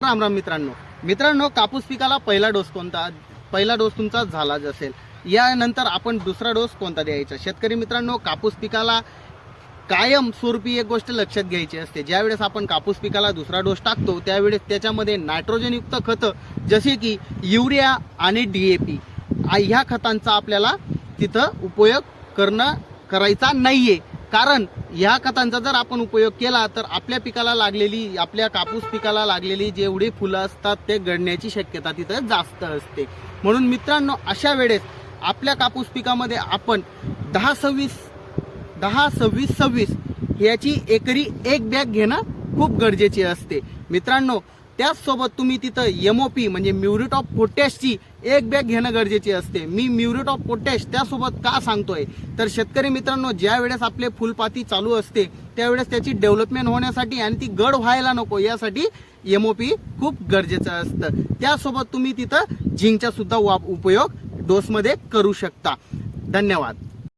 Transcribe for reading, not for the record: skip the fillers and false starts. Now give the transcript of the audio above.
राम राम मित्रांनो कापूस पिकाला पहिला डोस कोणता? पहिला डोस तुमचा झालाच असेल. यानंतर आपण दुसरा डोस कोणता द्यायचा? शेतकरी मित्रांनो, कापूस पिकाला कायम स्वरूपी एक गोष्ट लक्षात घ्यायची असते. ज्यावेळेस आपण कापूस पिकाला दुसरा डोस टाकतो त्यावेळेस त्याच्यामध्ये नायट्रोजन युक्त खतं जसे की युरिया आणि DAP ह्या खतांचा आपल्याला तिथं उपयोग करायचा नाहीये. कारण या खतांचा जर आपण उपयोग केला तर आपल्या कापूस पिकाला लागलेली जेवढी फुलं असतात ते गळण्याची शक्यता तिथं जास्त असते. म्हणून मित्रांनो, अशा वेळेस आपल्या कापूस पिकामध्ये आपण 10-26-26 याची एकरी एक बॅग घेणं खूप गरजेचे असते मित्रांनो. त्याचसोबत तुम्ही तिथं MOP म्हणजे म्युरेट ऑफ पोटॅशची एक बॅग घेणं गरजेचे असते. मी म्युरेट ऑफ पोटॅश त्यासोबत का सांगतोय तर शेतकरी मित्रांनो, ज्या वेळेस आपले फुलपाती चालू असते त्यावेळेस त्याची डेव्हलपमेंट होण्यासाठी आणि ती गड व्हायला नको यासाठी MOP खूप गरजेचं असतं. त्यासोबत तुम्ही तिथं झिंकचा सुद्धा उपयोग डोसमध्ये करू शकता. धन्यवाद.